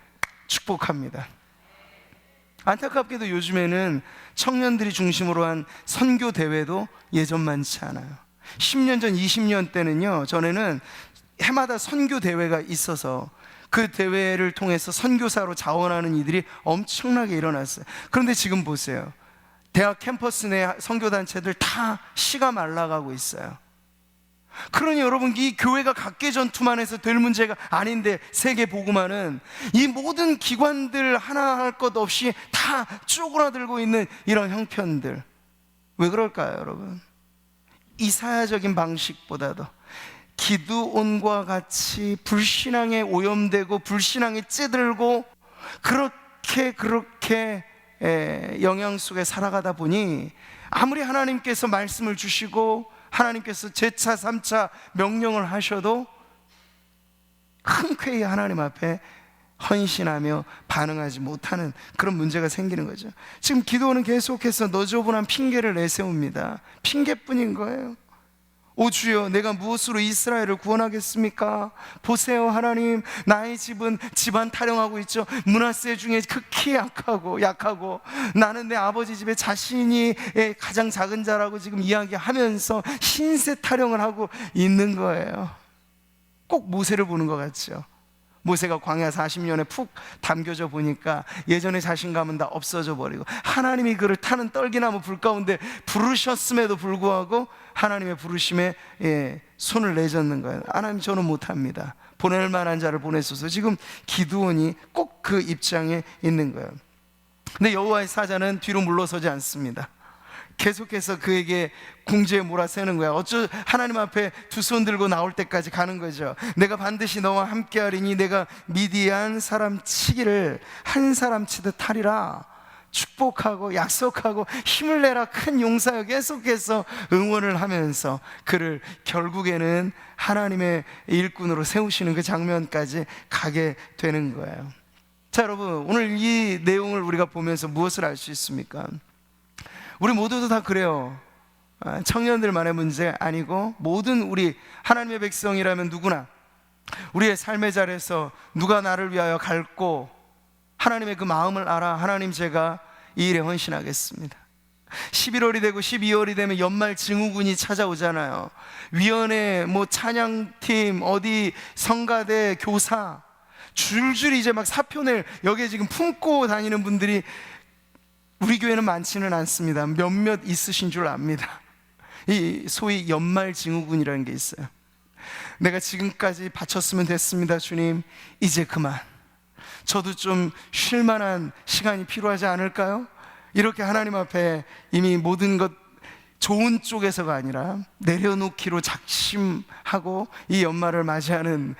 축복합니다. 안타깝게도 요즘에는 청년들이 중심으로 한 선교 대회도 예전만치 않아요. 10년 전, 20년 때는요, 전에는 해마다 선교 대회가 있어서 그 대회를 통해서 선교사로 자원하는 이들이 엄청나게 일어났어요. 그런데 지금 보세요. 대학 캠퍼스 내 선교단체들 다 씨가 말라가고 있어요. 그러니 여러분, 이 교회가 각계 전투만 해서 될 문제가 아닌데, 세계 복음화는 이 모든 기관들 하나 할 것 없이 다 쪼그라들고 있는 이런 형편들, 왜 그럴까요 여러분? 이사야적인 방식보다도 기드온과 같이 불신앙에 오염되고 불신앙에 찌들고 그렇게 영향 속에 살아가다 보니, 아무리 하나님께서 말씀을 주시고 하나님께서 제차 3차 명령을 하셔도 흔쾌히 하나님 앞에 헌신하며 반응하지 못하는 그런 문제가 생기는 거죠. 지금 기도는 계속해서 너저분한 핑계를 내세웁니다. 핑계뿐인 거예요. 오 주여, 내가 무엇으로 이스라엘을 구원하겠습니까? 보세요 하나님, 나의 집은 집안 타령하고 있죠. 므낫세 중에 극히 약하고 나는 내 아버지 집에 자신이 가장 작은 자라고 지금 이야기하면서 신세 타령을 하고 있는 거예요. 꼭 모세를 보는 것 같죠. 모세가 광야 40년에 푹 담겨져 보니까 예전의 자신감은 다 없어져 버리고, 하나님이 그를 타는 떨기나무 불 가운데 부르셨음에도 불구하고 하나님의 부르심에 손을 내젓는 거예요. 하나님, 저는 못합니다. 보낼 만한 자를 보내소서. 지금 기드온이 꼭 그 입장에 있는 거예요. 근데 여호와의 사자는 뒤로 물러서지 않습니다. 계속해서 그에게 궁지에 몰아세는 거야. 하나님 앞에 두 손 들고 나올 때까지 가는 거죠. 내가 반드시 너와 함께 하리니 내가 미디안 사람 치기를 한 사람 치듯 하리라. 축복하고 약속하고 힘을 내라 큰 용사여 계속해서 응원을 하면서 그를 결국에는 하나님의 일꾼으로 세우시는 그 장면까지 가게 되는 거예요. 자, 여러분, 오늘 이 내용을 우리가 보면서 무엇을 알 수 있습니까? 우리 모두도 다 그래요. 청년들만의 문제 아니고 모든 우리 하나님의 백성이라면 누구나 우리의 삶의 자리에서 누가 나를 위하여 갈고 하나님의 그 마음을 알아. 하나님, 제가 이 일에 헌신하겠습니다. 11월이 되고 12월이 되면 연말 증후군이 찾아오잖아요. 위원회, 찬양팀, 어디 성가대, 교사 줄줄이 이제 막 사표 낼, 여기에 지금 품고 다니는 분들이 우리 교회는 많지는 않습니다. 몇몇 있으신 줄 압니다. 이 소위 연말 증후군이라는 게 있어요. 내가 지금까지 바쳤으면 됐습니다. 주님, 이제 그만. 저도 좀 쉴 만한 시간이 필요하지 않을까요? 이렇게 하나님 앞에 이미 모든 것 좋은 쪽에서가 아니라 내려놓기로 작심하고 이 연말을 맞이하는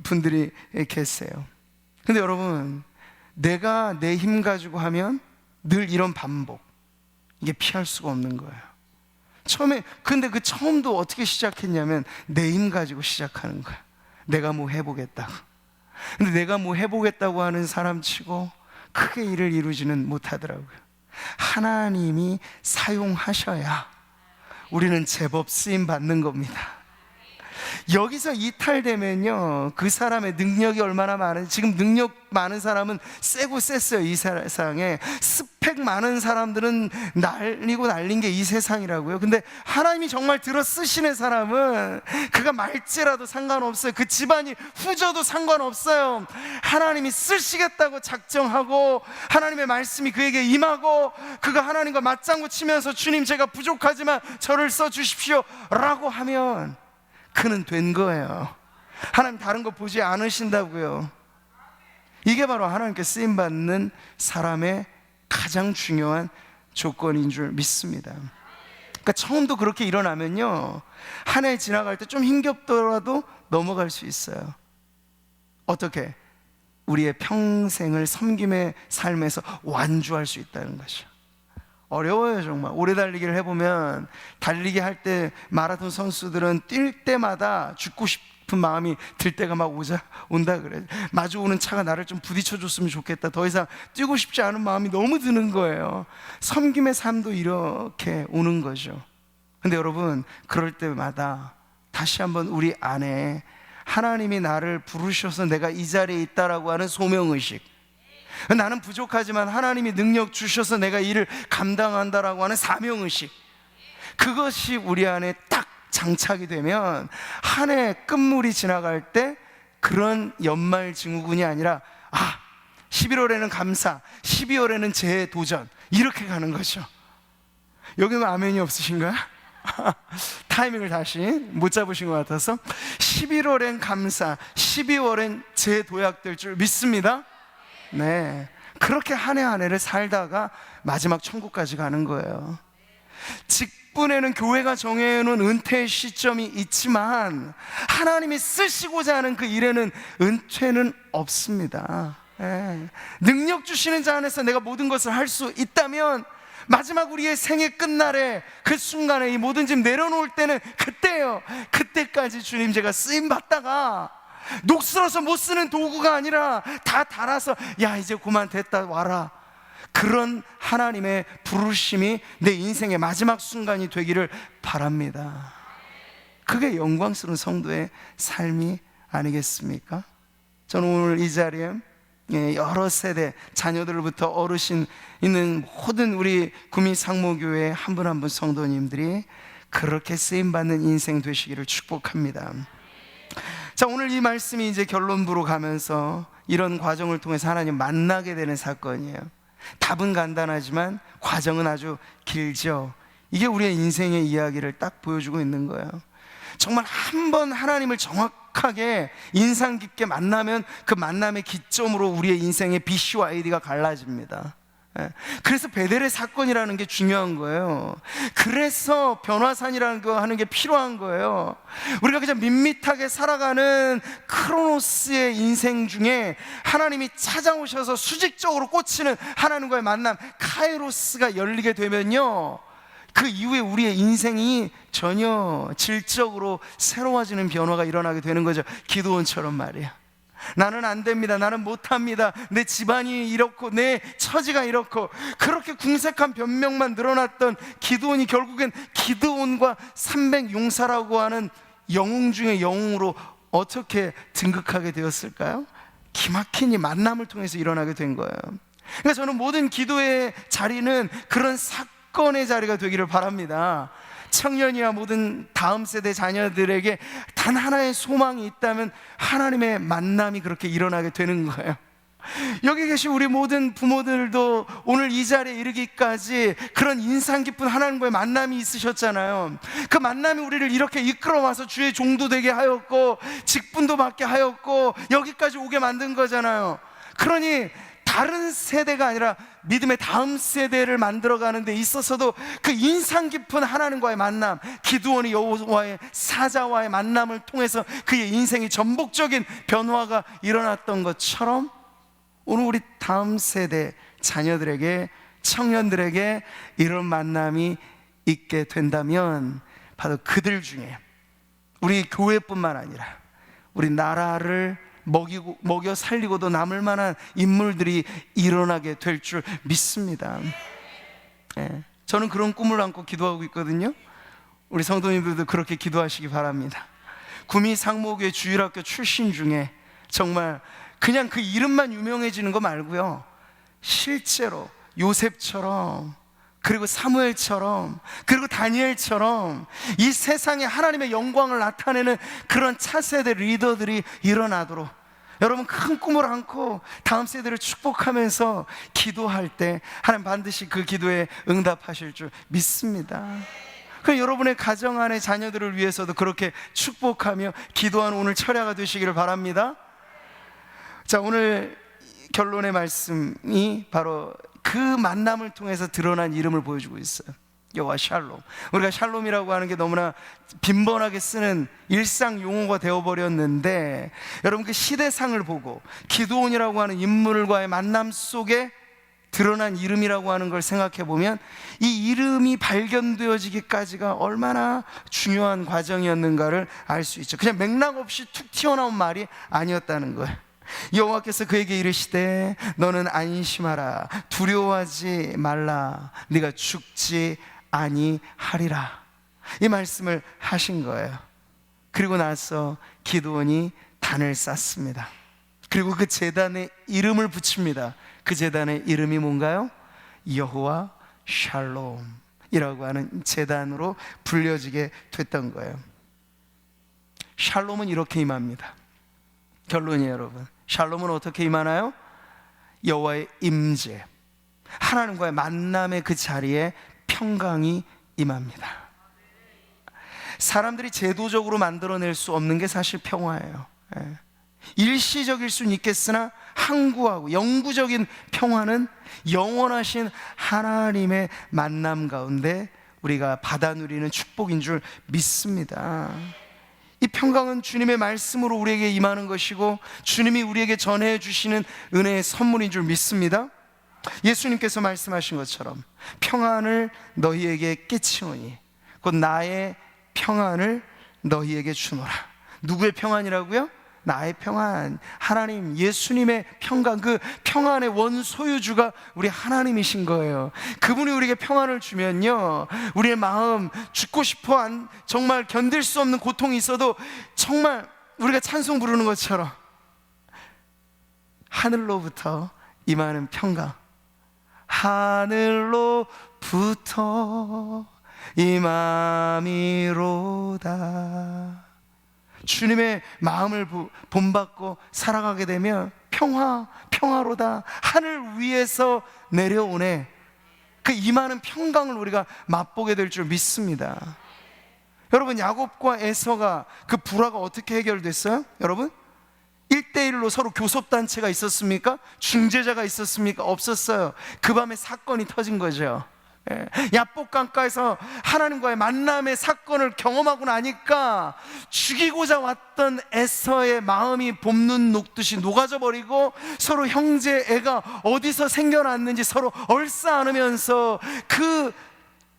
분들이 계세요. 근데 여러분, 내가 내 힘 가지고 하면 늘 이런 반복, 이게 피할 수가 없는 거예요. 근데 그 처음도 어떻게 시작했냐면 내 힘 가지고 시작하는 거야. 내가 뭐 해보겠다고. 근데 내가 뭐 해보겠다고 하는 사람 치고 크게 일을 이루지는 못하더라고요. 하나님이 사용하셔야 우리는 제법 쓰임 받는 겁니다. 여기서 이탈되면요, 그 사람의 능력이 얼마나 많은지. 지금 능력 많은 사람은 세고 셌어요. 이 세상에 스펙 많은 사람들은 날리고 날린 게 이 세상이라고요. 근데 하나님이 정말 들어 쓰시는 사람은 그가 말지라도 상관없어요. 그 집안이 후져도 상관없어요. 하나님이 쓰시겠다고 작정하고 하나님의 말씀이 그에게 임하고 그가 하나님과 맞장구 치면서 주님, 제가 부족하지만 저를 써주십시오 라고 하면 그는 된 거예요. 하나님 다른 거 보지 않으신다고요. 이게 바로 하나님께 쓰임받는 사람의 가장 중요한 조건인 줄 믿습니다. 그러니까 처음도 그렇게 일어나면요, 한 해 지나갈 때 좀 힘겹더라도 넘어갈 수 있어요. 어떻게? 우리의 평생을 섬김의 삶에서 완주할 수 있다는 것이요. 어려워요. 정말 오래 달리기를 해보면, 달리기 할 때 마라톤 선수들은 뛸 때마다 죽고 싶은 마음이 들 때가 막 온다 그래. 마주오는 차가 나를 좀 부딪혀줬으면 좋겠다. 더 이상 뛰고 싶지 않은 마음이 너무 드는 거예요. 섬김의 삶도 이렇게 오는 거죠. 근데 여러분, 그럴 때마다 다시 한번 우리 안에 하나님이 나를 부르셔서 내가 이 자리에 있다라고 하는 소명의식, 나는 부족하지만 하나님이 능력 주셔서 내가 일을 감당한다라고 하는 사명의식, 그것이 우리 안에 딱 장착이 되면 한 해 끝물이 지나갈 때 그런 연말 증후군이 아니라 11월에는 감사, 12월에는 재도전, 이렇게 가는 거죠. 여기는 아멘이 없으신가요? 타이밍을 다시 못 잡으신 것 같아서 11월엔 감사, 12월엔 재도약될 줄 믿습니다. 네, 그렇게 한 해 한 해를 살다가 마지막 천국까지 가는 거예요. 직분에는 교회가 정해놓은 은퇴 시점이 있지만 하나님이 쓰시고자 하는 그 일에는 은퇴는 없습니다. 네. 능력 주시는 자 안에서 내가 모든 것을 할 수 있다면 마지막 우리의 생애 끝날에 그 순간에 이 모든 짐 내려놓을 때는 그때예요. 그때까지 주님, 제가 쓰임 받다가 녹슬어서 못 쓰는 도구가 아니라 다 달아서 야, 이제 그만 됐다 와라, 그런 하나님의 부르심이 내 인생의 마지막 순간이 되기를 바랍니다. 그게 영광스러운 성도의 삶이 아니겠습니까? 저는 오늘 이 자리에 여러 세대, 자녀들부터 어르신 있는 모든 우리 구미상모교회 한 분 한 분 성도님들이 그렇게 쓰임받는 인생 되시기를 축복합니다. 자, 오늘 이 말씀이 이제 결론부로 가면서 이런 과정을 통해서 하나님 만나게 되는 사건이에요. 답은 간단하지만 과정은 아주 길죠. 이게 우리의 인생의 이야기를 딱 보여주고 있는 거예요. 정말 한 번 하나님을 정확하게 인상 깊게 만나면 그 만남의 기점으로 우리의 인생의 BC와 AD가 갈라집니다. 그래서 베델의 사건이라는 게 중요한 거예요. 그래서 변화산이라는 거 하는 게 필요한 거예요. 우리가 그냥 밋밋하게 살아가는 크로노스의 인생 중에 하나님이 찾아오셔서 수직적으로 꽂히는 하나님과의 만남, 카이로스가 열리게 되면요, 그 이후에 우리의 인생이 전혀 질적으로 새로워지는 변화가 일어나게 되는 거죠. 기드온처럼 말이야. 나는 안 됩니다. 나는 못합니다. 내 집안이 이렇고 내 처지가 이렇고, 그렇게 궁색한 변명만 늘어났던 기드온이 결국엔 기드온과 300용사라고 하는 영웅 중에 영웅으로 어떻게 등극하게 되었을까요? 기막힌 이 만남을 통해서 일어나게 된 거예요. 그러니까 저는 모든 기도의 자리는 그런 사건의 자리가 되기를 바랍니다. 청년이야 모든 다음 세대 자녀들에게 단 하나의 소망이 있다면 하나님의 만남이 그렇게 일어나게 되는 거예요. 여기 계신 우리 모든 부모들도 오늘 이 자리에 이르기까지 그런 인상 깊은 하나님과의 만남이 있으셨잖아요. 그 만남이 우리를 이렇게 이끌어와서 주의 종도 되게 하였고, 직분도 받게 하였고, 여기까지 오게 만든 거잖아요. 그러니 다른 세대가 아니라 믿음의 다음 세대를 만들어가는 데 있어서도 그 인상 깊은 하나님과의 만남, 기드온이 여호와의 사자와의 만남을 통해서 그의 인생이 전복적인 변화가 일어났던 것처럼, 오늘 우리 다음 세대 자녀들에게, 청년들에게 이런 만남이 있게 된다면 바로 그들 중에 우리 교회뿐만 아니라 우리 나라를 먹여 살리고도 남을 만한 인물들이 일어나게 될 줄 믿습니다. 저는 그런 꿈을 안고 기도하고 있거든요. 우리 성도님들도 그렇게 기도하시기 바랍니다. 구미 상목교회 주일학교 출신 중에 정말 그냥 그 이름만 유명해지는 거 말고요, 실제로 요셉처럼, 그리고 사무엘처럼, 그리고 다니엘처럼 이 세상에 하나님의 영광을 나타내는 그런 차세대 리더들이 일어나도록 여러분 큰 꿈을 안고 다음 세대를 축복하면서 기도할 때 하나님 반드시 그 기도에 응답하실 줄 믿습니다. 그럼 여러분의 가정 안의 자녀들을 위해서도 그렇게 축복하며 기도하는 오늘 철야가 되시기를 바랍니다. 자, 오늘 결론의 말씀이 바로 그 만남을 통해서 드러난 이름을 보여주고 있어요. 여호와 샬롬. 우리가 샬롬이라고 하는 게 너무나 빈번하게 쓰는 일상 용어가 되어버렸는데, 여러분 그 시대상을 보고 기드온이라고 하는 인물과의 만남 속에 드러난 이름이라고 하는 걸 생각해 보면 이 이름이 발견되어지기까지가 얼마나 중요한 과정이었는가를 알 수 있죠. 그냥 맥락 없이 툭 튀어나온 말이 아니었다는 거예요. 여호와께서 그에게 이르시되 너는 안심하라, 두려워하지 말라, 네가 죽지 아니하리라, 이 말씀을 하신 거예요. 그리고 나서 기드온이 단을 쌓습니다. 그리고 그 제단에 이름을 붙입니다. 그 제단의 이름이 뭔가요? 여호와 샬롬이라고 하는 제단으로 불려지게 됐던 거예요. 샬롬은 이렇게 임합니다. 결론이에요, 여러분. 샬롬은 어떻게 임하나요? 여호와의 임재, 하나님과의 만남의 그 자리에 평강이 임합니다. 사람들이 제도적으로 만들어낼 수 없는 게 사실 평화예요. 일시적일 수는 있겠으나 항구하고 영구적인 평화는 영원하신 하나님의 만남 가운데 우리가 받아 누리는 축복인 줄 믿습니다. 이 평강은 주님의 말씀으로 우리에게 임하는 것이고 주님이 우리에게 전해 주시는 은혜의 선물인 줄 믿습니다. 예수님께서 말씀하신 것처럼 평안을 너희에게 끼치오니 곧 나의 평안을 너희에게 주노라. 누구의 평안이라고요? 나의 평안, 하나님 예수님의 평강, 그 평안의 원소유주가 우리 하나님이신 거예요. 그분이 우리에게 평안을 주면요, 우리의 마음 죽고 싶어 정말 견딜 수 없는 고통이 있어도 정말 우리가 찬송 부르는 것처럼 하늘로부터 임하는 평강, 하늘로부터 임함이로다. 주님의 마음을 본받고 살아가게 되면 평화로다, 하늘 위에서 내려오네, 그 임하는 평강을 우리가 맛보게 될 줄 믿습니다. 여러분, 야곱과 에서가 그 불화가 어떻게 해결됐어요? 여러분, 1대1로 서로 교섭단체가 있었습니까? 중재자가 있었습니까? 없었어요. 그 밤에 사건이 터진 거죠. 야복 강가에서 하나님과의 만남의 사건을 경험하고 나니까 죽이고자 왔던 에서의 마음이 봄눈 녹듯이 녹아져 버리고, 서로 형제 애가 어디서 생겨났는지 서로 얼싸 안으면서 그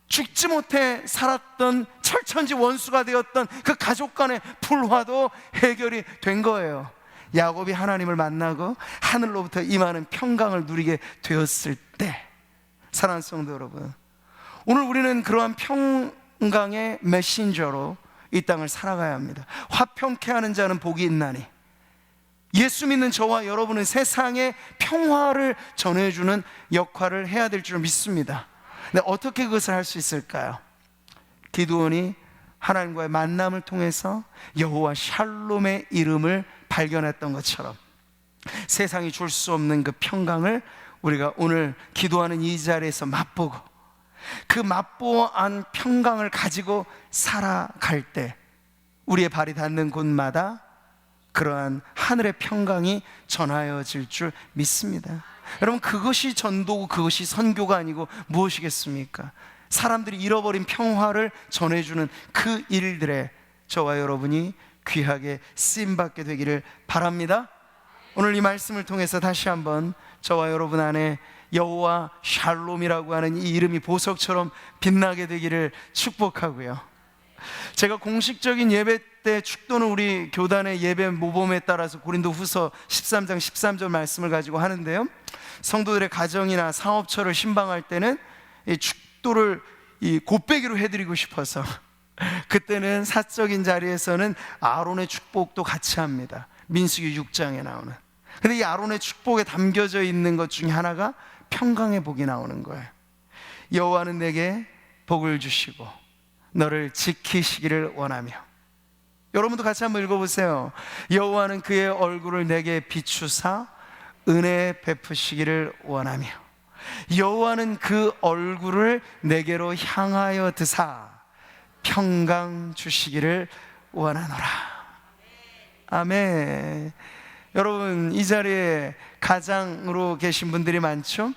죽지 못해 살았던 철천지 원수가 되었던 그 가족 간의 불화도 해결이 된 거예요. 야곱이 하나님을 만나고 하늘로부터 임하는 평강을 누리게 되었을 때, 사랑하는 성도 여러분, 오늘 우리는 그러한 평강의 메신저로 이 땅을 살아가야 합니다. 화평케 하는 자는 복이 있나니. 예수 믿는 저와 여러분은 세상에 평화를 전해주는 역할을 해야 될 줄 믿습니다. 근데 어떻게 그것을 할 수 있을까요? 기드온이 하나님과의 만남을 통해서 여호와 샬롬의 이름을 발견했던 것처럼 세상이 줄 수 없는 그 평강을 우리가 오늘 기도하는 이 자리에서 맛보고, 그 맛보한 평강을 가지고 살아갈 때 우리의 발이 닿는 곳마다 그러한 하늘의 평강이 전하여질 줄 믿습니다. 여러분, 그것이 전도고 그것이 선교가 아니고 무엇이겠습니까? 사람들이 잃어버린 평화를 전해주는 그 일들에 저와 여러분이 귀하게 쓰임받게 되기를 바랍니다. 오늘 이 말씀을 통해서 다시 한번 저와 여러분 안에 여호와 샬롬이라고 하는 이 이름이 보석처럼 빛나게 되기를 축복하고요, 제가 공식적인 예배 때 축도는 우리 교단의 예배 모범에 따라서 고린도후서 13장 13절 말씀을 가지고 하는데요, 성도들의 가정이나 사업처를 신방할 때는 이 축도를 이 곱빼기로 해드리고 싶어서 그때는 사적인 자리에서는 아론의 축복도 같이 합니다. 민수기 6장에 나오는. 근데 이 아론의 축복에 담겨져 있는 것 중에 하나가 평강의 복이 나오는 거예요. 여호와는 내게 복을 주시고 너를 지키시기를 원하며. 여러분도 같이 한번 읽어보세요. 여호와는 그의 얼굴을 내게 비추사 은혜 베푸시기를 원하며. 여호와는 그 얼굴을 내게로 향하여 드사 평강 주시기를 원하노라. 아멘. 여러분, 이 자리에 가장으로 계신 분들이 많죠?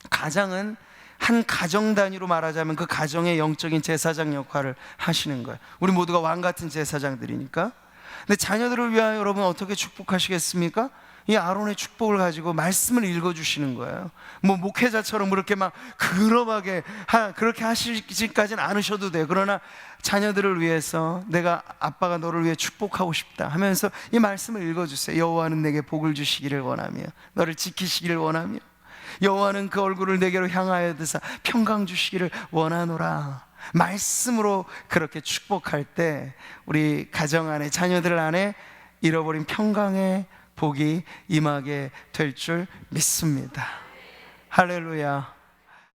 가장은 한 가정 단위로 말하자면 그 가정의 영적인 제사장 역할을 하시는 거예요. 우리 모두가 왕 같은 제사장들이니까. 근데 자녀들을 위하여 여러분 어떻게 축복하시겠습니까? 이 아론의 축복을 가지고 말씀을 읽어주시는 거예요. 뭐 목회자처럼 그렇게 막 근엄하게 그렇게 하시지까지는 않으셔도 돼요. 그러나 자녀들을 위해서 내가 아빠가 너를 위해 축복하고 싶다 하면서 이 말씀을 읽어주세요. 여호와는 내게 복을 주시기를 원하며 너를 지키시기를 원하며 여호와는 그 얼굴을 내게로 향하여 드사 평강 주시기를 원하노라. 말씀으로 그렇게 축복할 때 우리 가정 안에, 자녀들 안에 잃어버린 평강의 복이 임하게 될 줄 믿습니다. 할렐루야.